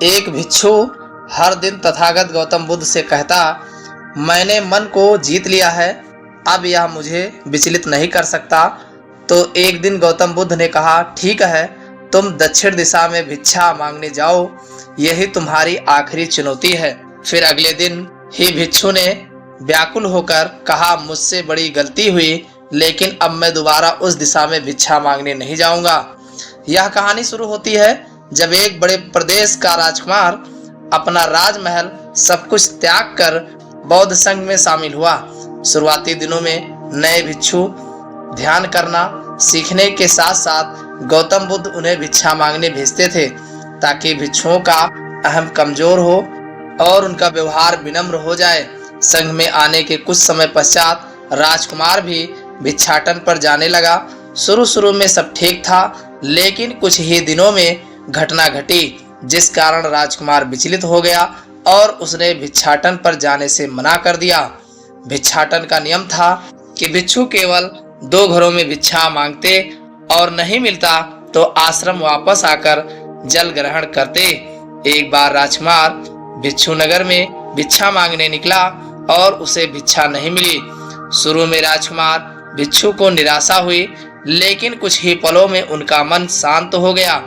एक भिक्षु हर दिन तथागत गौतम बुद्ध से कहता, मैंने मन को जीत लिया है, अब यह मुझे विचलित नहीं कर सकता। तो एक दिन गौतम बुद्ध ने कहा, ठीक है, तुम दक्षिण दिशा में भिक्षा मांगने जाओ, यही तुम्हारी आखिरी चुनौती है। फिर अगले दिन ही भिक्षु ने व्याकुल होकर कहा, मुझसे बड़ी गलती हुई, लेकिन अब मैं दोबारा उस दिशा में भिक्षा मांगने नहीं जाऊंगा। यह कहानी शुरू होती है जब एक बड़े प्रदेश का राजकुमार अपना राजमहल सब कुछ त्याग कर बौद्ध संघ में शामिल हुआ। शुरुआती दिनों में नए भिक्षु ध्यान करना सीखने के साथ साथ गौतम बुद्ध उन्हें भिक्षा मांगने भेजते थे, ताकि भिक्षुओं का अहम कमजोर हो और उनका व्यवहार विनम्र हो जाए। संघ में आने के कुछ समय पश्चात राजकुमार भी भिक्षाटन पर जाने लगा। शुरू में सब ठीक था, लेकिन कुछ ही दिनों में घटना घटी जिस कारण राजकुमार विचलित हो गया और उसने भिक्षाटन पर जाने से मना कर दिया। भिक्षाटन का नियम था कि भिक्षु केवल 2 घरों में भिक्षा मांगते और नहीं मिलता तो आश्रम वापस आकर जल ग्रहण करते। एक बार राजकुमार भिक्षु नगर में भिक्षा मांगने निकला और उसे भिक्षा नहीं मिली। शुरू में राजकुमार भिक्षु को निराशा हुई, लेकिन कुछ ही पलों में उनका मन शांत हो गया,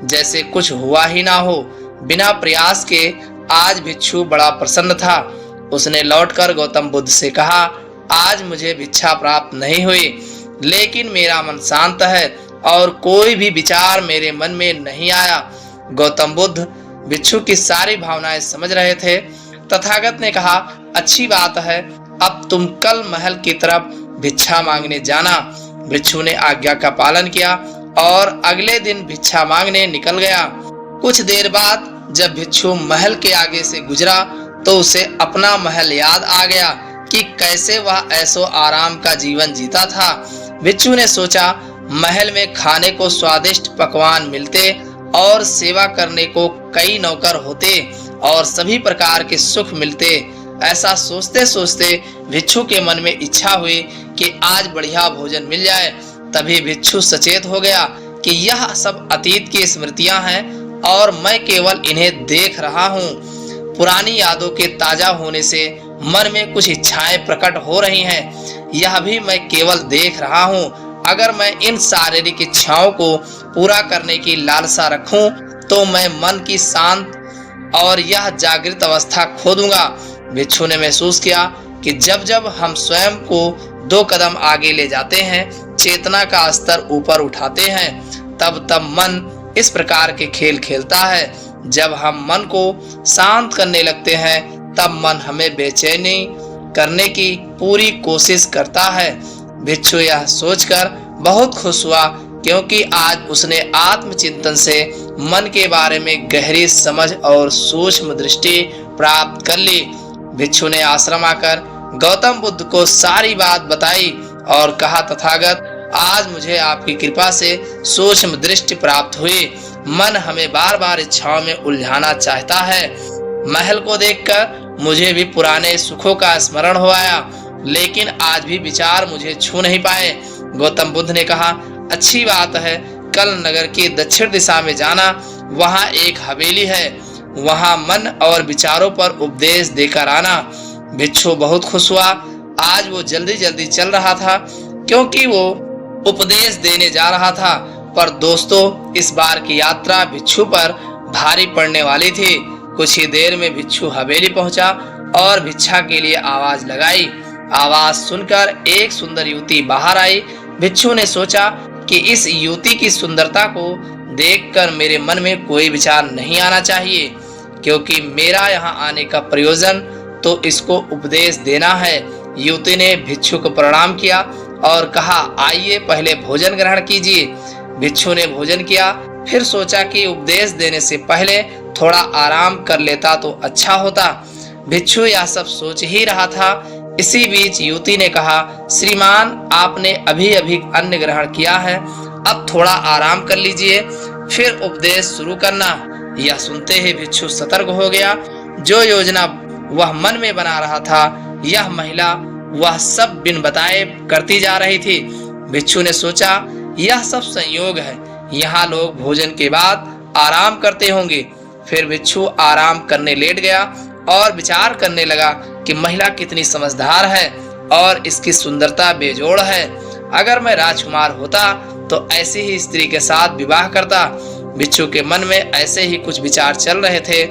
जैसे कुछ हुआ ही ना हो। बिना प्रयास के आज भिक्षु बड़ा प्रसन्न था। उसने लौटकर गौतम बुद्ध से कहा, आज मुझे भिक्षा प्राप्त नहीं हुई, लेकिन मेरा मन शांत है और कोई भी विचार मेरे मन में नहीं आया। गौतम बुद्ध भिक्षु की सारी भावनाएं समझ रहे थे। तथागत ने कहा, अच्छी बात है, अब तुम कल महल की तरफ भिक्षा मांगने जाना। भिक्षु ने आज्ञा का पालन किया और अगले दिन भिक्षा मांगने निकल गया। कुछ देर बाद जब भिक्षु महल के आगे से गुजरा तो उसे अपना महल याद आ गया कि कैसे वह ऐसो आराम का जीवन जीता था। भिक्षु ने सोचा, महल में खाने को स्वादिष्ट पकवान मिलते और सेवा करने को कई नौकर होते और सभी प्रकार के सुख मिलते। ऐसा सोचते सोचते भिक्षु के मन में इच्छा हुई कि आज बढ़िया भोजन मिल जाए। तभी भिक्षु सचेत हो गया कि यह सब अतीत की स्मृतियां हैं और मैं केवल इन्हें देख रहा हूँ। पुरानी यादों के ताजा होने से मन में कुछ इच्छाएं प्रकट हो रही हैं, यह भी मैं केवल देख रहा हूँ। अगर मैं इन शारीरिक इच्छाओं को पूरा करने की लालसा रखूं तो मैं मन की शांत और यह जागृत अवस्था खो दूंगा। भिक्षु ने महसूस किया कि जब जब हम स्वयं को 2 कदम आगे ले जाते हैं, चेतना का स्तर ऊपर उठाते हैं, तब तब मन इस प्रकार के खेल खेलता है। जब हम मन को शांत करने लगते हैं तब मन हमें बेचैनी करने की पूरी कोशिश करता है। भिक्षु यह सोचकर बहुत खुश हुआ, क्योंकि आज उसने आत्मचिंतन से मन के बारे में गहरी समझ और सूक्ष्म दृष्टि प्राप्त कर ली। भिक्षु ने आश्रम आकर गौतम बुद्ध को सारी बात बताई और कहा, तथागत, आज मुझे आपकी कृपा से सूक्ष्म दृष्टि प्राप्त हुई। मन हमें बार बार इच्छाओं में उलझाना चाहता है। महल को देखकर मुझे भी पुराने सुखों का स्मरण हो आया, लेकिन आज भी विचार मुझे छू नहीं पाए। गौतम बुद्ध ने कहा, अच्छी बात है, कल नगर की दक्षिण दिशा में जाना, वहाँ एक हवेली है, वहाँ मन और विचारों पर उपदेश देकर आना। भिक्षु बहुत खुश हुआ। आज वो जल्दी जल्दी चल रहा था, क्योंकि वो उपदेश देने जा रहा था। पर दोस्तों, इस बार की यात्रा भिक्षु पर भारी पड़ने वाली थी। कुछ ही देर में भिक्षु हवेली पहुंचा और भिक्षा के लिए आवाज लगाई। आवाज सुनकर एक सुंदर युवती बाहर आई। भिक्षु ने सोचा कि इस युवती की सुंदरता को देखकर मेरे मन में कोई विचार नहीं आना चाहिए, क्योंकि मेरा यहाँ आने का प्रयोजन तो इसको उपदेश देना है। युवती ने भिक्षु को प्रणाम किया और कहा, आइए पहले भोजन ग्रहण कीजिए। भिक्षु ने भोजन किया, फिर सोचा कि उपदेश देने से पहले थोड़ा आराम कर लेता तो अच्छा होता। भिक्षु यह सब सोच ही रहा था। इसी बीच युवती ने कहा, श्रीमान, आपने अभी अभी अन्न ग्रहण किया है, अब थोड़ा आराम कर लीजिए, फिर उपदेश शुरू करना। यह सुनते ही भिक्षु सतर्क हो गया। जो योजना वह मन में बना रहा था, यह महिला वह सब बिन बताए करती जा रही थी। भिक्षु ने सोचा, यह सब संयोग है, यहाँ लोग भोजन के बाद आराम करते होंगे, फिर भिक्षु आराम करने लेट गया और विचार करने लगा कि महिला कितनी समझदार है और इसकी सुंदरता बेजोड़ है। अगर मैं राजकुमार होता तो ऐसी ही स्त्री के साथ विवाह करता। भिक्षु के मन में ऐसे ही कुछ विचार चल रहे थे।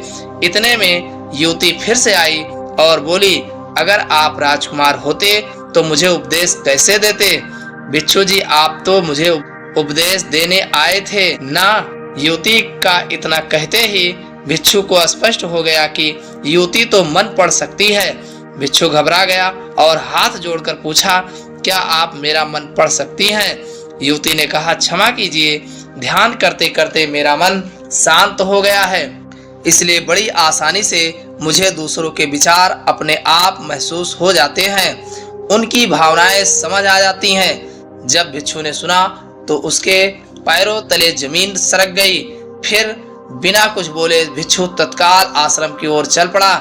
इतने में युवती फिर से आई और बोली, अगर आप राजकुमार होते तो मुझे उपदेश कैसे देते? भिक्षु जी, आप तो मुझे उपदेश देने आए थे ना। युवती का इतना कहते ही भिक्षु को स्पष्ट हो गया कि युवती तो मन पढ़ सकती है। भिक्षु घबरा गया और हाथ जोड़कर पूछा, क्या आप मेरा मन पढ़ सकती हैं? युवती ने कहा, क्षमा कीजिए, ध्यान करते करते मेरा मन शांत हो गया है, इसलिए बड़ी आसानी से मुझे दूसरों के विचार अपने आप महसूस हो जाते हैं, उनकी भावनाएं समझ आ जाती हैं। जब भिक्षु ने सुना तो उसके पैरों तले जमीन सरक गई। फिर बिना कुछ बोले भिक्षु तत्काल आश्रम की ओर चल पड़ा।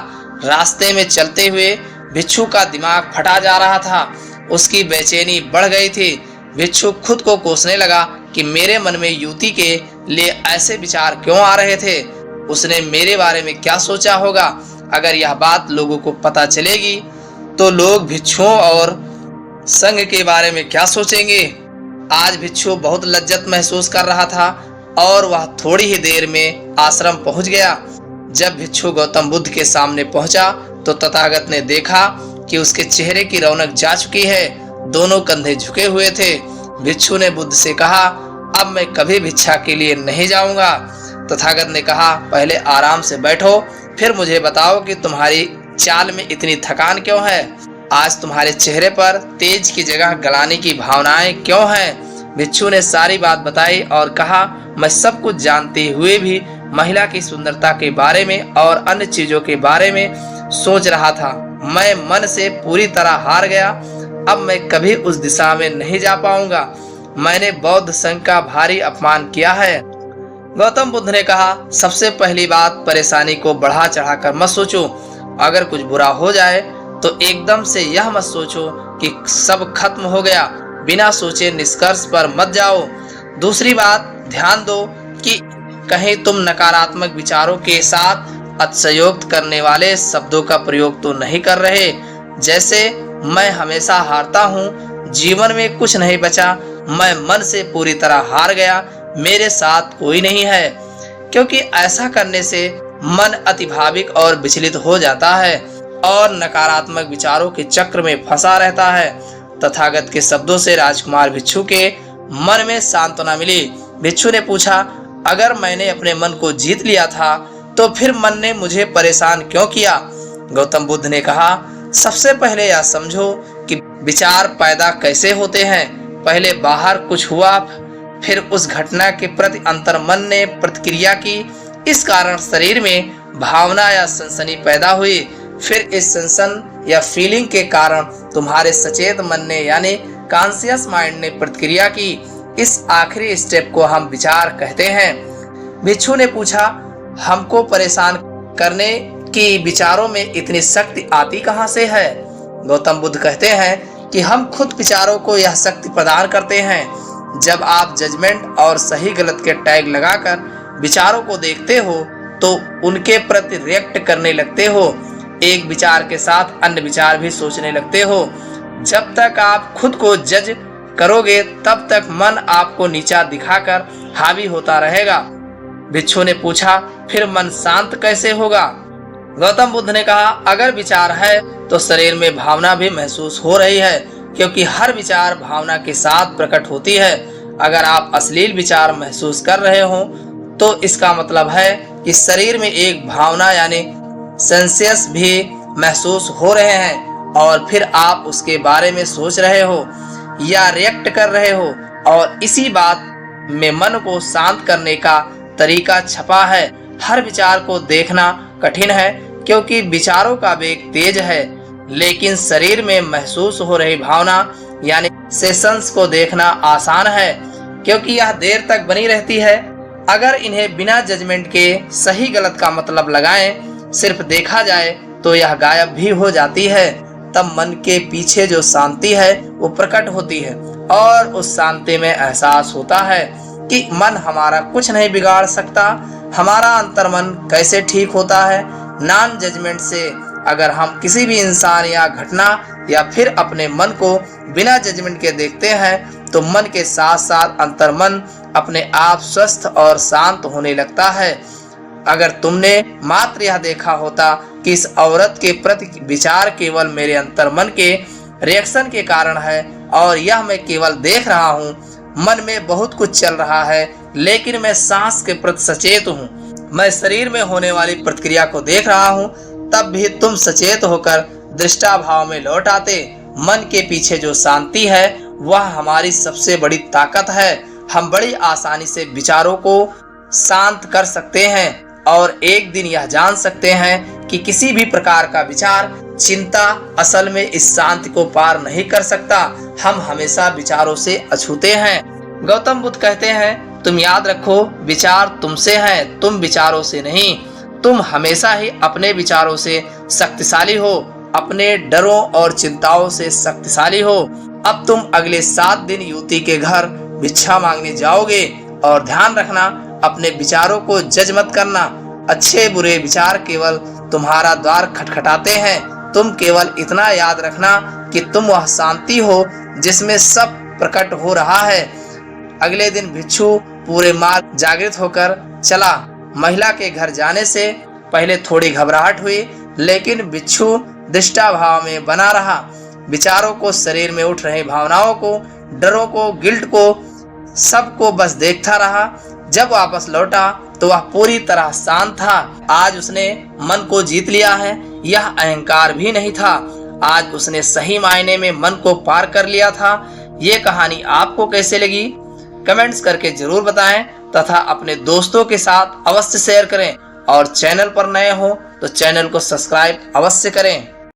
रास्ते में चलते हुए भिक्षु का दिमाग फटा जा रहा था, उसकी बेचैनी बढ़ गई थी। भिक्षु खुद को कोसने लगा कि मेरे मन में युवती के लिए ऐसे विचार क्यों आ रहे थे। उसने मेरे बारे में क्या सोचा होगा? अगर यह बात लोगों को पता चलेगी तो लोग भिक्षुओं और संघ के बारे में क्या सोचेंगे? आज भिक्षु बहुत लज्जत महसूस कर रहा था और वह थोड़ी ही देर में आश्रम पहुंच गया। जब भिक्षु गौतम बुद्ध के सामने पहुंचा तो तथागत ने देखा कि उसके चेहरे की रौनक जा चुकी है। दोनों कंधे झुके हुए थे। भिक्षु ने बुद्ध से कहा, अब मैं कभी भिक्षा के लिए नहीं जाऊंगा। तथागत ने कहा, पहले आराम से बैठो, फिर मुझे बताओ कि तुम्हारी चाल में इतनी थकान क्यों है? आज तुम्हारे चेहरे पर तेज की जगह गलाने की भावनाएं क्यों हैं? भिक्षु ने सारी बात बताई और कहा, मैं सब कुछ जानते हुए भी महिला की सुंदरता के बारे में और अन्य चीजों के बारे में सोच रहा था। मैं मन से पूरी तरह हार गया। अब मैं कभी उस दिशा में नहीं जा पाऊंगा। मैंने बौद्ध संघ का भारी अपमान किया है। गौतम बुद्ध ने कहा, सबसे पहली बात, परेशानी को बढ़ा चढ़ाकर मत सोचो। अगर कुछ बुरा हो जाए तो एकदम से यह मत सोचो कि सब खत्म हो गया। बिना सोचे निष्कर्ष पर मत जाओ। दूसरी बात, ध्यान दो कि कहीं तुम नकारात्मक विचारों के साथ अतिशयोक्त करने वाले शब्दों का प्रयोग तो नहीं कर रहे, जैसे मैं हमेशा हारता हूँ, जीवन में कुछ नहीं बचा, मैं मन से पूरी तरह हार गया, मेरे साथ कोई नहीं है। क्योंकि ऐसा करने से मन अतिभाविक और विचलित हो जाता है और नकारात्मक विचारों के चक्र में फंसा रहता है। तथागत के शब्दों से राजकुमार भिक्षु के मन में सांत्वना मिली। भिक्षु ने पूछा, अगर मैंने अपने मन को जीत लिया था तो फिर मन ने मुझे परेशान क्यों किया? गौतम बुद्ध ने कहा, सबसे पहले यह समझो कि विचार पैदा कैसे होते हैं। पहले बाहर कुछ हुआ, फिर उस घटना के प्रति अंतर्मन ने प्रतिक्रिया की। इस कारण शरीर में भावना या सनसनी पैदा हुई। फिर इस सनसन या फीलिंग के कारण तुम्हारे सचेत मन ने यानी कॉन्शियस माइंड ने प्रतिक्रिया की। इस आखिरी स्टेप को हम विचार कहते हैं। भिक्षु ने पूछा, हमको परेशान करने की विचारों में इतनी शक्ति आती कहां से है? गौतम बुद्ध कहते हैं कि हम खुद विचारों को यह शक्ति प्रदान करते हैं। जब आप जजमेंट और सही गलत के टैग लगाकर विचारों को देखते हो तो उनके प्रति रिएक्ट करने लगते हो। एक विचार के साथ अन्य विचार भी सोचने लगते हो। जब तक आप खुद को जज करोगे तब तक मन आपको नीचा दिखाकर हावी होता रहेगा। भिक्षु ने पूछा, फिर मन शांत कैसे होगा? गौतम बुद्ध ने कहा, अगर विचार है तो शरीर में भावना भी महसूस हो रही है, क्योंकि हर विचार भावना के साथ प्रकट होती है। अगर आप अश्लील विचार महसूस कर रहे हो तो इसका मतलब है कि शरीर में एक भावना यानी सेंसेस भी महसूस हो रहे हैं और फिर आप उसके बारे में सोच रहे हो या रिएक्ट कर रहे हो, और इसी बात में मन को शांत करने का तरीका छपा है। हर विचार को देखना कठिन है क्योंकि विचारों का वेग तेज है, लेकिन शरीर में महसूस हो रही भावना यानी सेशंस को देखना आसान है क्योंकि यह देर तक बनी रहती है। अगर इन्हें बिना जजमेंट के सही गलत का मतलब लगाएं, सिर्फ देखा जाए तो यह गायब भी हो जाती है। तब मन के पीछे जो शांति है वो प्रकट होती है और उस शांति में एहसास होता है कि मन हमारा कुछ नहीं बिगाड़ सकता। हमारा अंतर्मन कैसे ठीक होता है? नॉन जजमेंट से अगर हम किसी भी इंसान या घटना या फिर अपने मन को बिना जजमेंट के देखते हैं तो मन के साथ साथ अंतर्मन अपने आप स्वस्थ और शांत होने लगता है। अगर तुमने मात्र यह देखा होता कि इस औरत के प्रति विचार केवल मेरे अंतर्मन के रिएक्शन के कारण है और यह मैं केवल देख रहा हूँ, मन में बहुत कुछ चल रहा है लेकिन मैं सांस के प्रति सचेत हूँ, मैं शरीर में होने वाली प्रतिक्रिया को देख रहा हूँ, तब भी तुम सचेत होकर दृष्टाभाव में लौट आते। मन के पीछे जो शांति है वह हमारी सबसे बड़ी ताकत है। हम बड़ी आसानी से विचारों को शांत कर सकते हैं और एक दिन यह जान सकते हैं कि किसी भी प्रकार का विचार, चिंता असल में इस शांति को पार नहीं कर सकता। हम हमेशा विचारों से अछूते हैं। गौतम बुद्ध कहते हैं, तुम याद रखो, विचार तुमसे हैं, तुम विचारों से नहीं। तुम हमेशा ही अपने विचारों से शक्तिशाली हो, अपने डरों और चिंताओं से शक्तिशाली हो। अब तुम अगले 7 दिन युवती के घर भिक्षा मांगने जाओगे और ध्यान रखना, अपने विचारों को जज मत करना। अच्छे बुरे विचार केवल तुम्हारा द्वार खटखटाते हैं। तुम केवल इतना याद रखना कि तुम वह शांति हो जिसमें सब प्रकट हो रहा है। अगले दिन भिक्षु पूरे मार्ग जागृत होकर चला। महिला के घर जाने से पहले थोड़ी घबराहट हुई, लेकिन भिक्षु दृष्टाभाव में बना रहा। विचारों को, शरीर में उठ रही भावनाओं को, डरों को, गिल्ट को, सबको बस देखता रहा। जब वापस लौटा तो वह पूरी तरह शांत था। आज उसने मन को जीत लिया है, यह अहंकार भी नहीं था। आज उसने सही मायने में मन को पार कर लिया था। ये कहानी आपको कैसे लगी? कमेंट्स करके जरूर बताएं तथा अपने दोस्तों के साथ अवश्य शेयर करें और चैनल पर नए हो तो चैनल को सब्सक्राइब अवश्य करें।